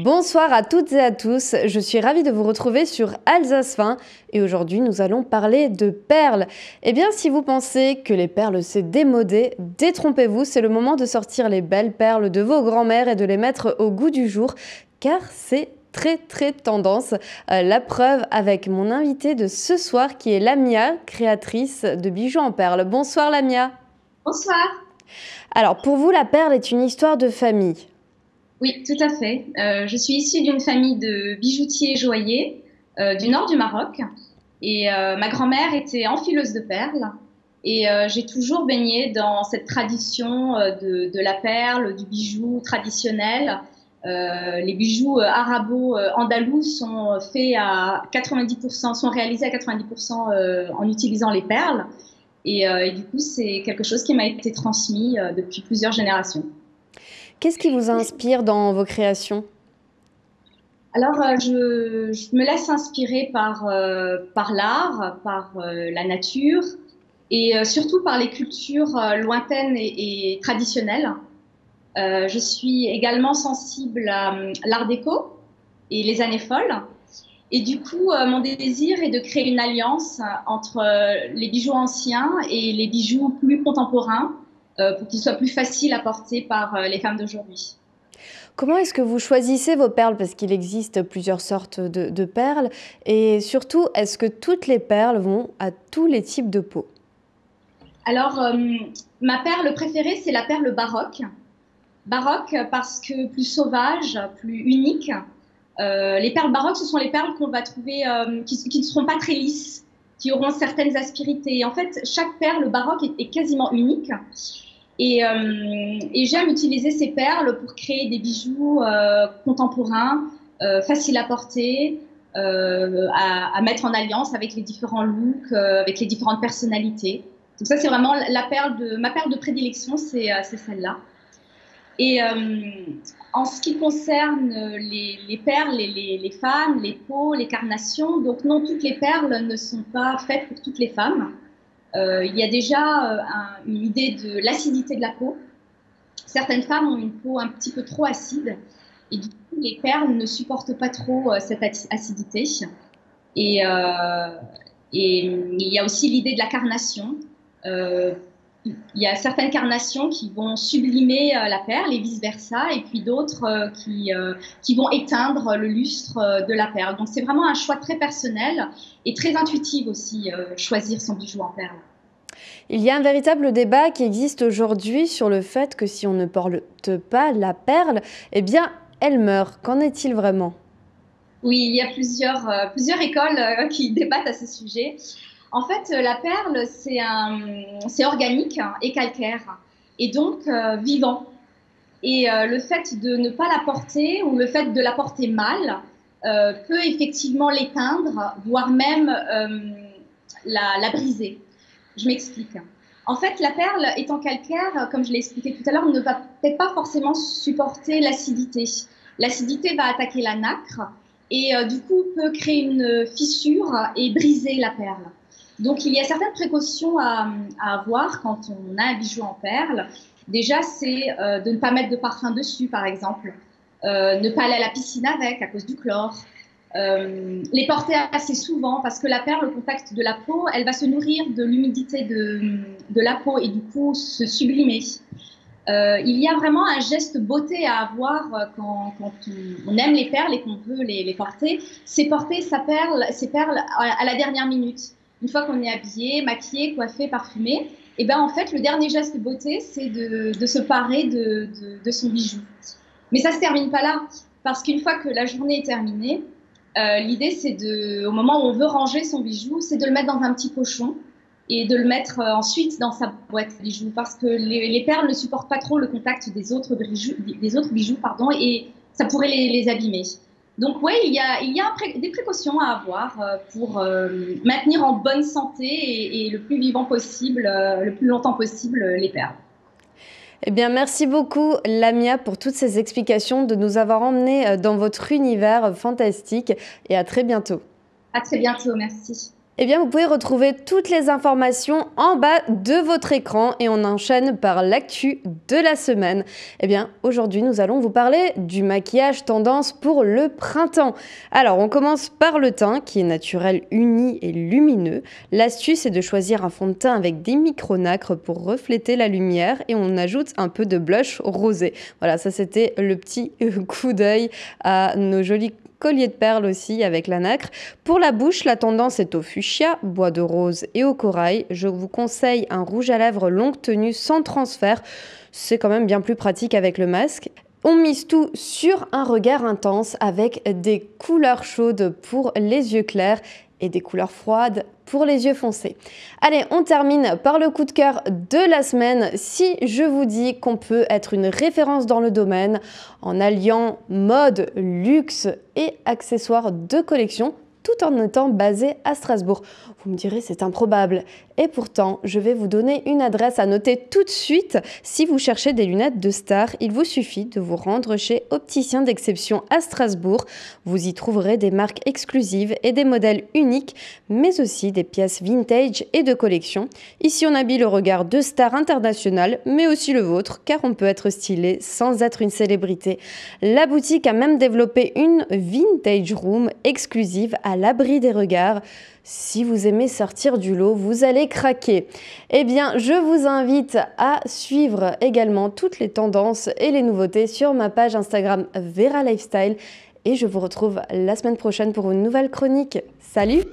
Bonsoir à toutes et à tous, je suis ravie de vous retrouver sur Alsace Fin et aujourd'hui nous allons parler de perles. Eh bien si vous pensez que les perles c'est démodé, détrompez-vous, c'est le moment de sortir les belles perles de vos grands-mères et de les mettre au goût du jour car c'est très tendance. La preuve avec mon invitée de ce soir qui est Lamia, créatrice de bijoux en perles. Bonsoir Lamia. Bonsoir. Alors pour vous la perle est une histoire de famille. Oui, tout à fait. Je suis issue d'une famille de bijoutiers joailliers du nord du Maroc et ma grand-mère était enfileuse de perles et j'ai toujours baigné dans cette tradition de la perle, du bijou traditionnel. Les bijoux arabo-andalous sont faits à 90%, sont réalisés à 90% en utilisant les perles et du coup c'est quelque chose qui m'a été transmis depuis plusieurs générations. Qu'est-ce qui vous inspire dans vos créations? Alors, je me laisse inspirer par l'art, par la nature et surtout par les cultures lointaines et traditionnelles. Je suis également sensible à l'art déco et les années folles. Et du coup, mon désir est de créer une alliance entre les bijoux anciens et les bijoux plus contemporains pour qu'ils soient plus faciles à porter par les femmes d'aujourd'hui. Comment est-ce que vous choisissez vos perles? Parce qu'il existe plusieurs sortes de perles. Et surtout, est-ce que toutes les perles vont à tous les types de peau? Alors, ma perle préférée, c'est la perle baroque. Baroque parce que plus sauvage, plus unique. Les perles baroques, ce sont les perles qu'on va trouver qui ne seront pas très lisses, qui auront certaines aspérités. En fait, chaque perle baroque est quasiment unique. Et j'aime utiliser ces perles pour créer des bijoux contemporains, faciles à porter, à mettre en alliance avec les différents looks, avec les différentes personnalités. Donc ça, c'est vraiment ma perle de prédilection, c'est celle-là. Et en ce qui concerne les perles, les femmes, les peaux, les carnations, donc non, toutes les perles ne sont pas faites pour toutes les femmes. Il y a déjà une idée de l'acidité de la peau. Certaines femmes ont une peau un petit peu trop acide et du coup, les perles ne supportent pas trop cette acidité. Et, euh, et il y a aussi l'idée de la carnation. Euh, il y a certaines carnations qui vont sublimer la perle et vice-versa, et puis d'autres qui vont éteindre le lustre de la perle. Donc c'est vraiment un choix très personnel et très intuitif aussi, choisir son bijou en perle. Il y a un véritable débat qui existe aujourd'hui sur le fait que si on ne porte pas la perle, eh bien, elle meurt. Qu'en est-il vraiment? Oui, il y a plusieurs écoles qui débattent à ce sujet. En fait, la perle, c'est organique et calcaire, et donc vivant. Et le fait de ne pas la porter ou le fait de la porter mal peut effectivement l'éteindre, voire même la briser. Je m'explique. En fait, la perle étant calcaire, comme je l'ai expliqué tout à l'heure, ne va peut-être pas forcément supporter l'acidité. L'acidité va attaquer la nacre et du coup peut créer une fissure et briser la perle. Donc il y a certaines précautions à avoir quand on a un bijou en perle. Déjà, c'est de ne pas mettre de parfum dessus, par exemple, ne pas aller à la piscine avec à cause du chlore, les porter assez souvent parce que la perle au contact de la peau, elle va se nourrir de l'humidité de la peau et du coup se sublimer. Il y a vraiment un geste beauté à avoir quand on aime les perles et qu'on veut les porter, c'est porter ses perles à la dernière minute. Une fois qu'on est habillé, maquillé, coiffé, parfumé, et ben en fait le dernier geste beauté, c'est de se parer de son bijou. Mais ça se termine pas là, parce qu'une fois que la journée est terminée, l'idée c'est au moment où on veut ranger son bijou, c'est de le mettre dans un petit pochon et de le mettre ensuite dans sa boîte à bijoux parce que les perles ne supportent pas trop le contact des autres bijoux pardon, et ça pourrait les abîmer. Donc oui, il y a des précautions à avoir pour maintenir en bonne santé et le plus vivant possible, le plus longtemps possible, les perles. Eh bien, merci beaucoup Lamia pour toutes ces explications, de nous avoir emmenés dans votre univers fantastique et à très bientôt. À très bientôt, merci. Eh bien, vous pouvez retrouver toutes les informations en bas de votre écran et on enchaîne par l'actu de la semaine. Eh bien, aujourd'hui, nous allons vous parler du maquillage tendance pour le printemps. Alors, on commence par le teint qui est naturel, uni et lumineux. L'astuce est de choisir un fond de teint avec des micronacres pour refléter la lumière et on ajoute un peu de blush rosé. Voilà, ça c'était le petit coup d'œil à nos jolis collier de perles aussi avec la nacre. Pour la bouche, la tendance est au fuchsia, bois de rose et au corail. Je vous conseille un rouge à lèvres longue tenue sans transfert. C'est quand même bien plus pratique avec le masque. On mise tout sur un regard intense avec des couleurs chaudes pour les yeux clairs et des couleurs froides pour les yeux foncés. Allez, on termine par le coup de cœur de la semaine. Si je vous dis qu'on peut être une référence dans le domaine en alliant mode, luxe et accessoires de collection, tout en étant basé à Strasbourg. Vous me direz, c'est improbable. Et pourtant, je vais vous donner une adresse à noter tout de suite. Si vous cherchez des lunettes de star, il vous suffit de vous rendre chez Opticien d'Exception à Strasbourg. Vous y trouverez des marques exclusives et des modèles uniques, mais aussi des pièces vintage et de collection. Ici, on habille le regard de stars internationales, mais aussi le vôtre, car on peut être stylé sans être une célébrité. La boutique a même développé une vintage room exclusive à l'abri des regards. Si vous aimez sortir du lot, vous allez craquer. Eh bien, je vous invite à suivre également toutes les tendances et les nouveautés sur ma page Instagram Vera Lifestyle. Et je vous retrouve la semaine prochaine pour une nouvelle chronique. Salut!